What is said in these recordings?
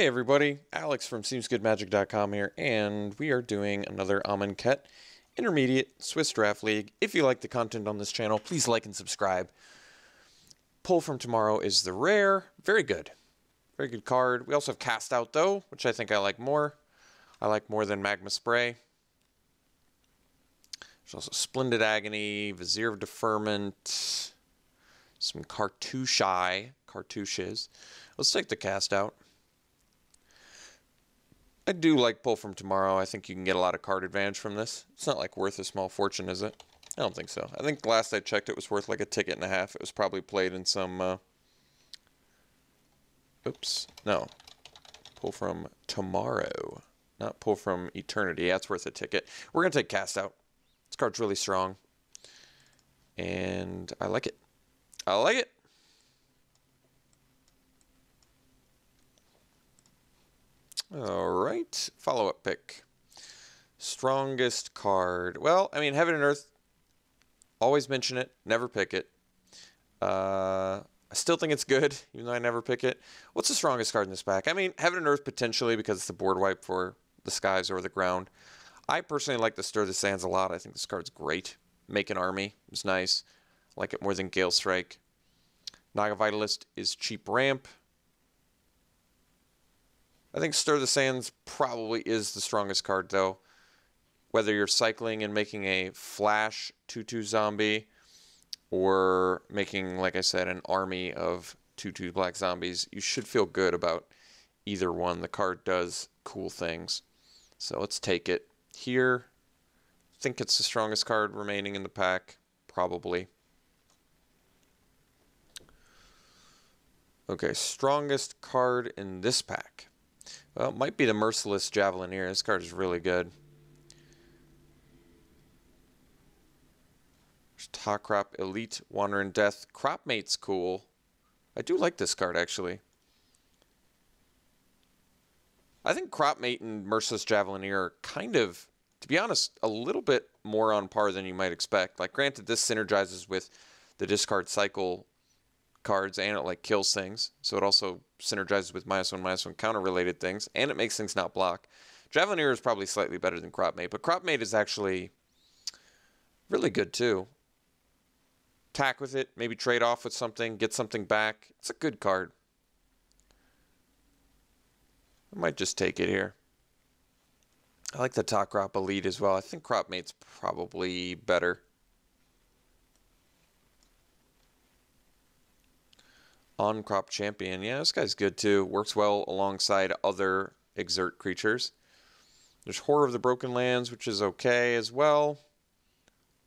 Hey everybody, Alex from SeemsGoodMagic.com here, and we are doing another Amonkhet Intermediate Swiss Draft League. If you like the content on this channel, please like and subscribe. Pull from Tomorrow is the rare. Very good. Very good card. We also have Cast Out, though, which I think I like more. I like more than Magma Spray. There's also Splendid Agony, Vizier of Deferment, some cartouches. Let's take the Cast Out. I do like Pull from Tomorrow. I think you can get a lot of card advantage from this. It's not like worth a small fortune, is it? I don't think so. I think last I checked it was worth like a ticket and a half. It was probably played in some, oops, no. Pull from Tomorrow, not Pull from Eternity. That's worth a ticket. We're going to take Cast Out. This card's really strong. And I like it. I like it. All right, follow-up pick. Strongest card. Well, I mean, Heaven and Earth, always mention it, never pick it. I still think it's good, even though I never pick it. What's the strongest card in this pack? I mean, Heaven and Earth potentially because it's the board wipe for the skies or the ground. I personally like the Stir the Sands a lot. I think this card's great. Make an Army is nice. I like it more than Gale Strike. Naga Vitalist is cheap ramp. I think Stir the Sands probably is the strongest card, though. Whether you're cycling and making a flash 2/2 zombie, or making, like I said, an army of 2/2 black zombies, you should feel good about either one. The card does cool things. So let's take it. Here, I think it's the strongest card remaining in the pack, probably. Okay, strongest card in this pack. Well, it might be the Merciless Javelineer. This card is really good. There's Crop Elite, Wandering Death. Cropmate's cool. I do like this card, actually. I think Cropmate and Merciless Javelineer are kind of, to be honest, a little bit more on par than you might expect. Like, granted, this synergizes with the discard cycle cards, and it like kills things, so it also synergizes with -1/-1 counter related things, and it makes things not block. Javelineer is probably slightly better than Cropmate, but Cropmate is actually really good too. Attack with it, maybe trade off with something, get something back. It's a good card. I might just take it here. I like the Crop Elite as well. I think Cropmate's probably better. On-Crop Champion. Yeah, this guy's good too. Works well alongside other Exert creatures. There's Horror of the Broken Lands, which is okay as well.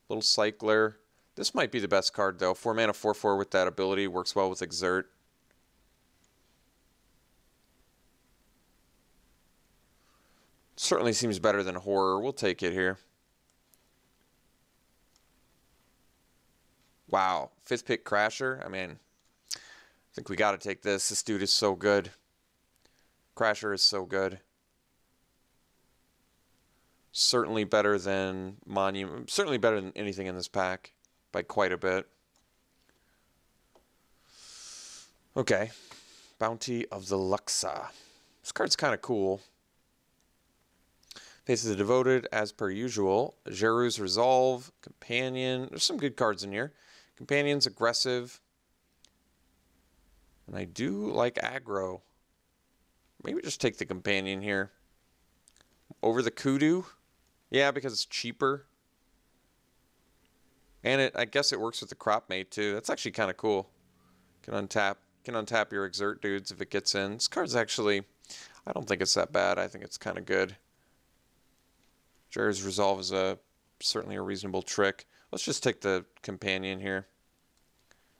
Little Cycler. This might be the best card, though. 4 mana, 4/4 with that ability. Works well with Exert. Certainly seems better than Horror. We'll take it here. Wow. 5th pick Crasher. I mean, I think we got to take this. This dude is so good. Crasher is so good. Certainly better than Monument. Certainly better than anything in this pack by quite a bit. Okay. Bounty of the Luxa. This card's kind of cool. Faces the Devoted, as per usual. Jeru's Resolve. Companion. There's some good cards in here. Companion's aggressive. And I do like aggro. Maybe just take the Companion here. Over the Kudu? Yeah, because it's cheaper. And I guess it works with the Cropmate too. That's actually kind of cool. Can untap your Exert dudes if it gets in. This card's actually, I don't think it's that bad. I think it's kind of good. Jeru's Resolve is certainly a reasonable trick. Let's just take the Companion here.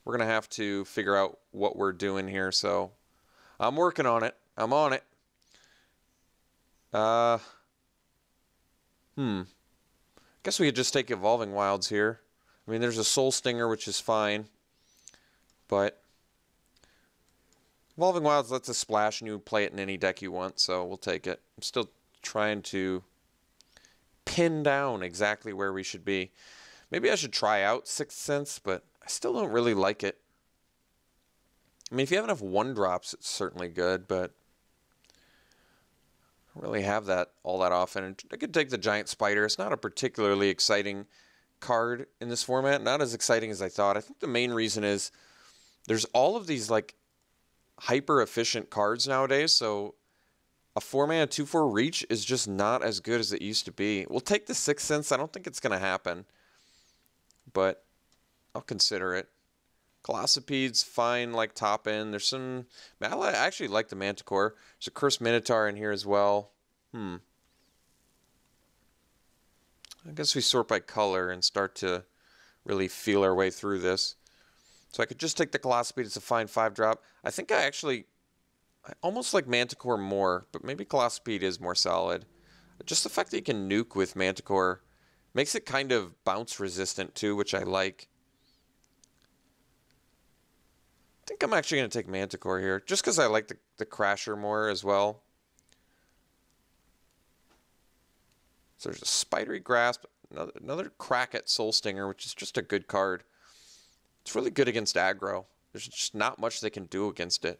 We're going to have to figure out what we're doing here, so I'm working on it. I'm on it. Guess we could just take Evolving Wilds here. I mean, there's a Soul Stinger, which is fine, but Evolving Wilds lets us splash and you play it in any deck you want, so we'll take it. I'm still trying to pin down exactly where we should be. Maybe I should try out Sixth Sense, but I still don't really like it. I mean, if you have enough 1-drops, it's certainly good, but don't really have that all that often. I could take the giant spider. It's not a particularly exciting card in this format. Not as exciting as I thought. I think the main reason is there's all of these like hyper efficient cards nowadays. So a 4-mana 2/4 reach is just not as good as it used to be. We'll take the Sixth Sense. I don't think it's going to happen, but I'll consider it. Velocipede's fine, like top end. There's some. I actually like the Manticore. There's a Cursed Minotaur in here as well. I guess we sort by color and start to really feel our way through this. So I could just take the Velocipede. It's a fine 5-drop. I think I almost like Manticore more, but maybe Velocipede is more solid. Just the fact that you can nuke with Manticore makes it kind of bounce resistant too, which I like. I think I'm actually going to take Manticore here, just because I like the Crasher more as well. So there's a Spidery Grasp, another crack at Soul Stinger, which is just a good card. It's really good against aggro. There's just not much they can do against it.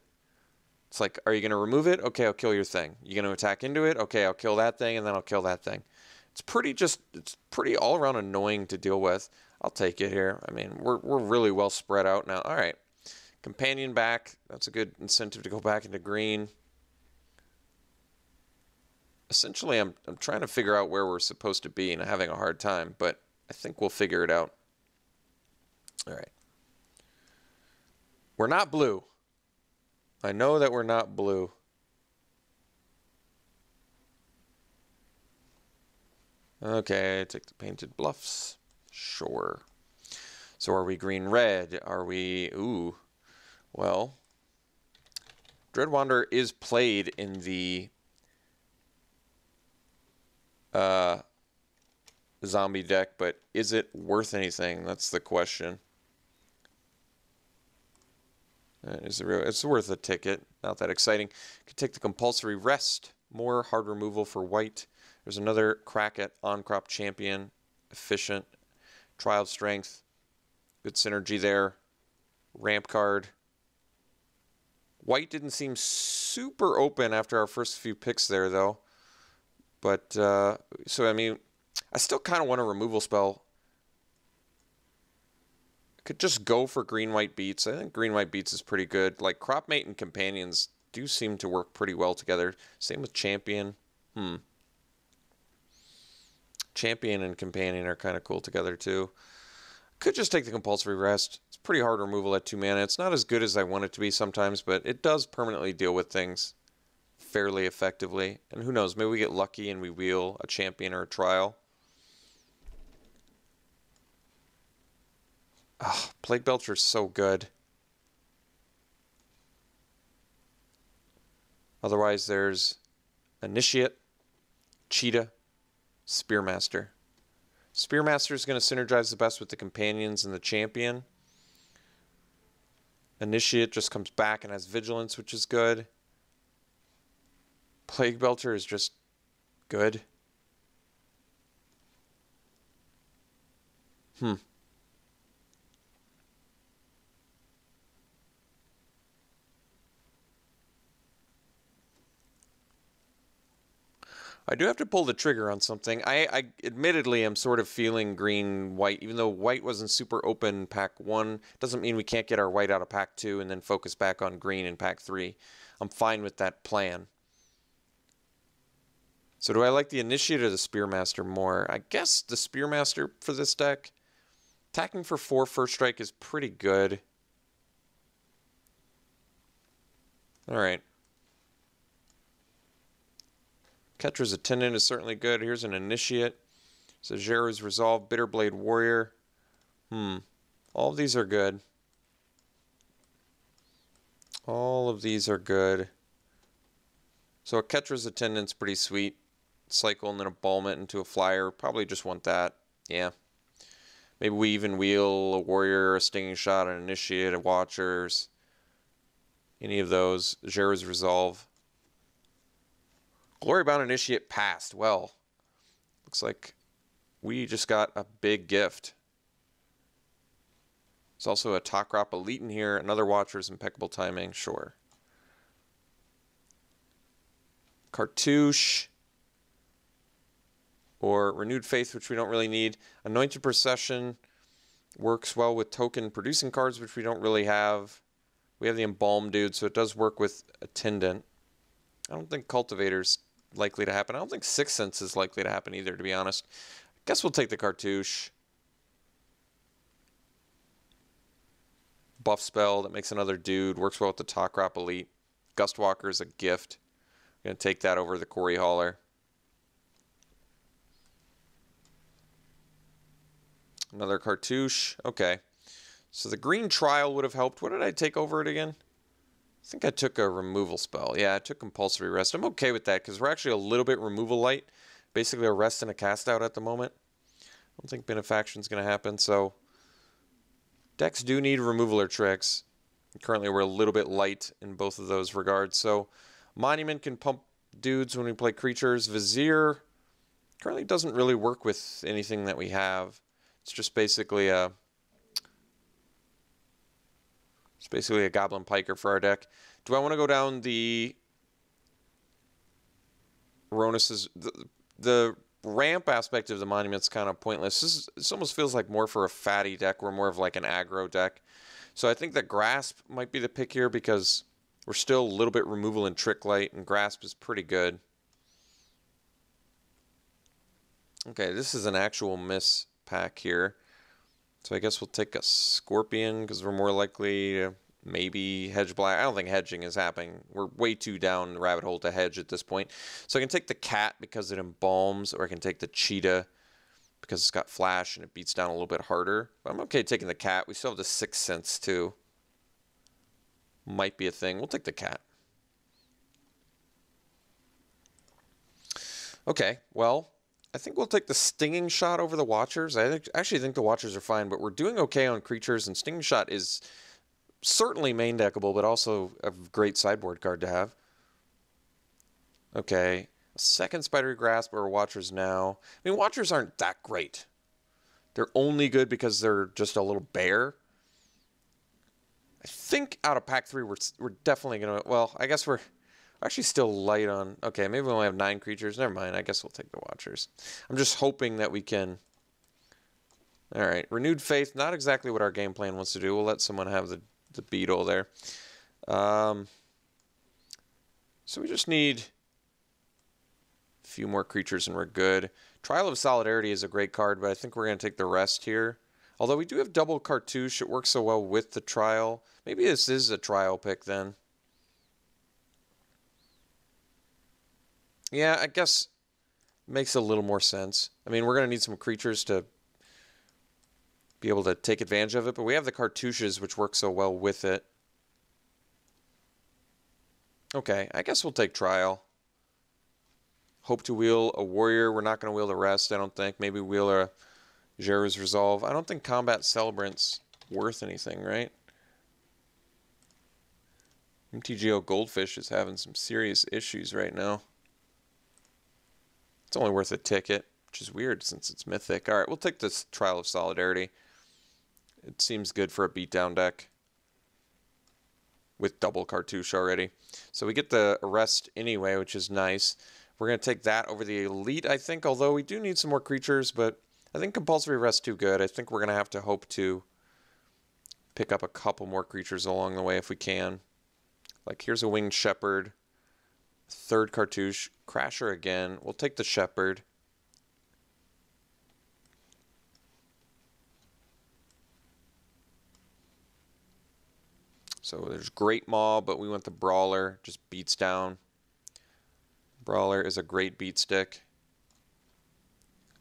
It's like, are you going to remove it? Okay, I'll kill your thing. You going to attack into it? Okay, I'll kill that thing, and then I'll kill that thing. It's pretty all-around annoying to deal with. I'll take it here. I mean, we're really well spread out now. All right. Companion back. That's a good incentive to go back into green. Essentially, I'm trying to figure out where we're supposed to be, and I'm having a hard time, but I think we'll figure it out. All right. We're not blue. I know that we're not blue. Okay, take the Painted Bluffs. Sure. So are we green-red? Are we... Ooh. Well, Dreadwander is played in the zombie deck, but is it worth anything? That's the question. It's worth a ticket. Not that exciting. Could take the Compulsory Rest. More hard removal for white. There's another crack at On-Crop Champion. Efficient. Trial of Strength. Good synergy there. Ramp card. White didn't seem super open after our first few picks there, though. But, so, I mean, I still kind of want a removal spell. I could just go for green-white beats. I think green-white beats is pretty good. Like, Cropmate and Companions do seem to work pretty well together. Same with Champion. Champion and Companion are kind of cool together, too. Could just take the Compulsory Rest. It's pretty hard removal at 2 mana. It's not as good as I want it to be sometimes, but it does permanently deal with things fairly effectively. And who knows, maybe we get lucky and we wheel a Champion or a Trial. Oh, Plague Belcher's so good. Otherwise, there's Initiate, Cheetah, Spearmaster. Spearmaster is going to synergize the best with the Companions and the Champion. Initiate just comes back and has Vigilance, which is good. Plague Belcher is just good. I do have to pull the trigger on something. I admittedly am sort of feeling green-white, even though white wasn't super open pack 1. Doesn't mean we can't get our white out of pack 2 and then focus back on green in pack 3. I'm fine with that plan. So do I like the Initiate or the Spearmaster more? I guess the Spearmaster for this deck. Attacking for 4 first strike is pretty good. Alright. Ketra's Attendant is certainly good. Here's an Initiate. So Zero's Resolve, Bitterblade Warrior. All of these are good. All of these are good. So a Ketra's Attendant's pretty sweet. Cycle and then a Balmit into a flyer. Probably just want that. Yeah. Maybe we even wheel a Warrior, a Stinging Shot, an Initiate, a Watchers. Any of those. Zero's Resolve. Glorybound Initiate passed. Well, looks like we just got a big gift. There's also a Tokrop Elite in here. Another Watcher's Impeccable Timing. Sure. Cartouche. Or Renewed Faith, which we don't really need. Anointed Procession works well with token producing cards, which we don't really have. We have the Embalmed dude, so it does work with Attendant. I don't think Cultivator's likely to happen. I don't think Sixth Sense is likely to happen either, to be honest. I guess we'll take the Cartouche. Buff spell that makes another dude. Works well with the Talkrop Elite. Gustwalker is a gift. I'm going to take that over the Quarry Hauler. Another Cartouche. Okay. So the green trial would have helped. What did I take over it again? I think I took a removal spell. Yeah, I took compulsory rest. I'm okay with that because we're actually a little bit removal light. Basically a rest and a cast out at the moment. I don't think Benefaction's going to happen. So decks do need removal or tricks. Currently we're a little bit light in both of those regards. So Monument can pump dudes when we play creatures. Vizier currently doesn't really work with anything that we have. It's just basically a Goblin Piker for our deck. Do I want to go down the Ronus's the ramp aspect of the Monument's kind of pointless. This almost feels like more for a fatty deck. We're more of like an aggro deck. So I think that Grasp might be the pick here because we're still a little bit removal and trick light, and Grasp is pretty good. Okay, this is an actual miss pack here. So I guess we'll take a Scorpion because we're more likely to maybe hedge black. I don't think hedging is happening. We're way too down the rabbit hole to hedge at this point. So I can take the Cat because it embalms, or I can take the Cheetah because it's got flash and it beats down a little bit harder. But I'm okay taking the Cat. We still have the Sixth Sense too. Might be a thing. We'll take the Cat. Okay, well, I think we'll take the Stinging Shot over the Watchers. I actually think the Watchers are fine, but we're doing okay on creatures, and Stinging Shot is certainly main deckable, but also a great sideboard card to have. Okay, a second Spidery Grasp or Watchers now. I mean, Watchers aren't that great. They're only good because they're just a little bear. I think out of pack 3, we're definitely going to... Well, I guess we're actually still light on... Okay, maybe we only have 9 creatures. Never mind. I guess we'll take the Watchers. I'm just hoping that we can... All right. Renewed Faith. Not exactly what our game plan wants to do. We'll let someone have the Beetle there. So we just need a few more creatures and we're good. Trial of Solidarity is a great card, but I think we're going to take the rest here. Although we do have double Cartouche. It works so well with the Trial. Maybe this is a Trial pick then. Yeah, I guess makes a little more sense. I mean, we're going to need some creatures to be able to take advantage of it, but we have the Cartouches, which work so well with it. Okay, I guess we'll take Trial. Hope to wheel a Warrior. We're not going to wheel the rest, I don't think. Maybe wheel a Jeru's Resolve. I don't think Combat Celebrant's worth anything, right? MTGO Goldfish is having some serious issues right now. It's only worth a ticket, which is weird since it's mythic. All right, we'll take this Trial of Solidarity. It seems good for a beatdown deck with double Cartouche already. So we get the Arrest anyway, which is nice. We're going to take that over the Elite, I think, although we do need some more creatures, but I think Compulsory Arrest too good. I think we're going to have to hope to pick up a couple more creatures along the way if we can. Like, here's a Winged Shepherd. Third Cartouche. Crasher again. We'll take the Shepherd. So there's Great Maw, but we want the Brawler. Just beats down. Brawler is a great beat stick.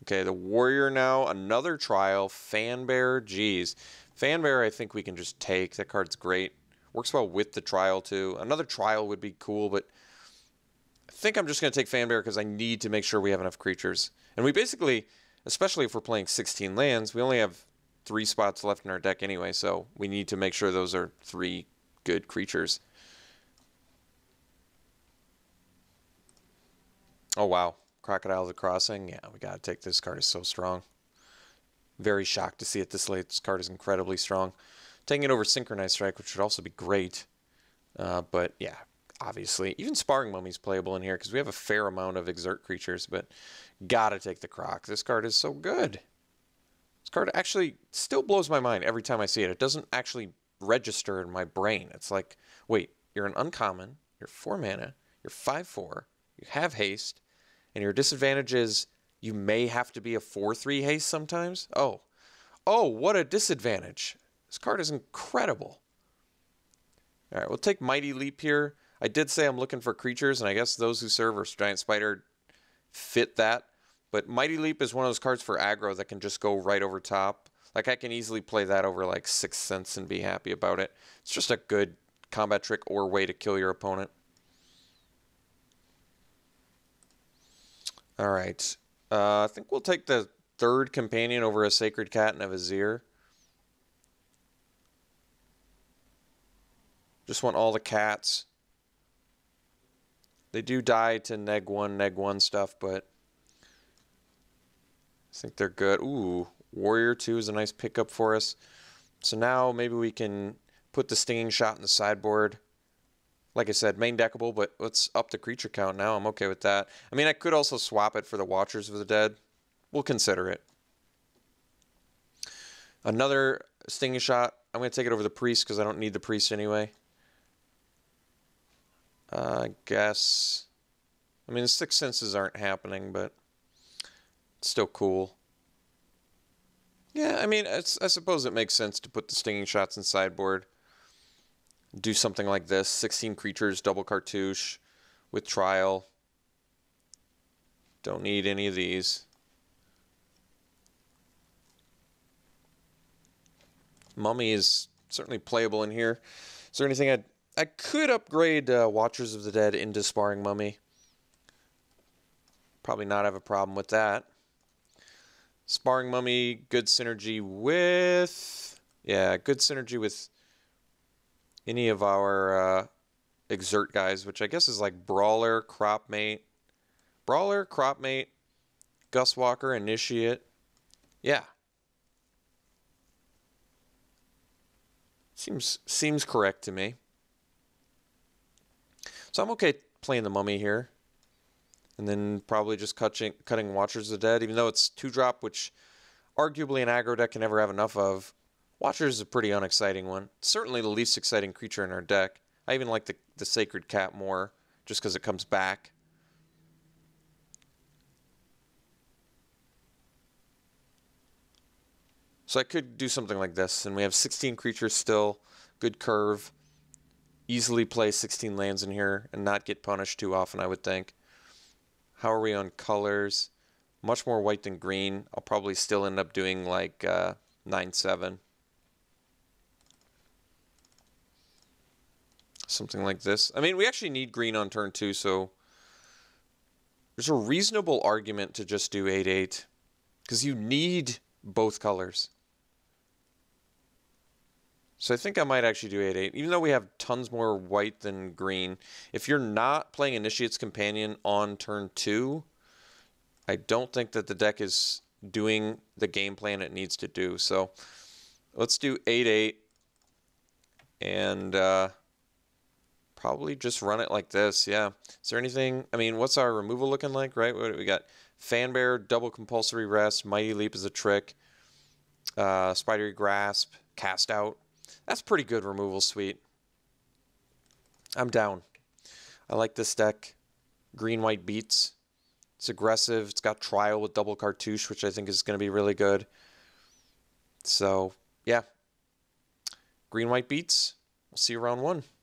Okay, the Warrior now. Another Trial. Fanbearer. Jeez. Fanbearer I think we can just take. That card's great. Works well with the Trial too. Another Trial would be cool, but I think I'm just going to take Fanbearer because I need to make sure we have enough creatures. And we basically, especially if we're playing 16 lands, we only have 3 spots left in our deck anyway, so we need to make sure those are 3 good creatures. Oh, wow. Crocodile of the Crossing. Yeah, we got to take this card. Is so strong. Very shocked to see it this late. This card is incredibly strong. Taking it over Synchronized Strike, which would also be great. But yeah, obviously. Even Sparring Mummy's playable in here because we have a fair amount of Exert creatures, but gotta take the Croc. This card is so good. This card actually still blows my mind every time I see it. It doesn't actually register in my brain. It's like, wait, you're an uncommon, you're 4 mana, you're 5/4, you have haste, and your disadvantage is you may have to be a 4/3 haste sometimes? Oh, what a disadvantage. This card is incredible. All right, we'll take Mighty Leap here. I did say I'm looking for creatures, and I guess those who serve or Giant Spider fit that. But Mighty Leap is one of those cards for aggro that can just go right over top. Like, I can easily play that over, like, 6 cents and be happy about it. It's just a good combat trick or way to kill your opponent. All right. I think we'll take the 3rd companion over a Sacred Cat and a Vizier. Just want all the cats. They do die to neg 1 stuff, but I think they're good. Ooh, Warrior 2 is a nice pickup for us. So now maybe we can put the Stinging Shot in the sideboard. Like I said, main deckable, but let's up the creature count now. I'm okay with that. I mean, I could also swap it for the Watchers of the Dead. We'll consider it. Another Stinging Shot. I'm going to take it over the Priest because I don't need the Priest anyway. I guess. I mean, the Sixth Senses aren't happening, but it's still cool. Yeah, I mean, I suppose it makes sense to put the Stinging Shots in sideboard. Do something like this. 16 creatures, double cartouche with Trial. Don't need any of these. Mummy is certainly playable in here. Is there anything I could upgrade Watchers of the Dead into Sparring Mummy. Probably not have a problem with that. Sparring Mummy, good synergy with... Yeah, good synergy with any of our Exert guys, which I guess is like Brawler, Cropmate. Brawler, Cropmate, Gustwalker, Initiate. Yeah. Seems correct to me. So I'm okay playing the Mummy here. And then probably just cutting Watchers of the Dead, even though it's 2-drop, which arguably an aggro deck can never have enough of. Watchers is a pretty unexciting one. Certainly the least exciting creature in our deck. I even like the Sacred Cat more, just because it comes back. So I could do something like this, and we have 16 creatures still, good curve. Easily play 16 lands in here and not get punished too often, I would think. How are we on colors? Much more white than green. I'll probably still end up doing like 9/7. Something like this. I mean, we actually need green on turn 2, so there's a reasonable argument to just do 8/8 because you need both colors. So I think I might actually do 8/8, even though we have tons more white than green. If you're not playing Initiate's Companion on turn 2, I don't think that the deck is doing the game plan it needs to do. So let's do 8/8 and probably just run it like this. Yeah. Is there anything? I mean, what's our removal looking like, right? What do we got? Fanbear, double compulsory rest, Mighty Leap is a trick, Spidery Grasp, Cast Out. That's pretty good removal suite. I'm down. I like this deck. Green-white beats. It's aggressive. It's got Trial with double cartouche, which I think is going to be really good. So, yeah. Green-white beats. We'll see you round 1.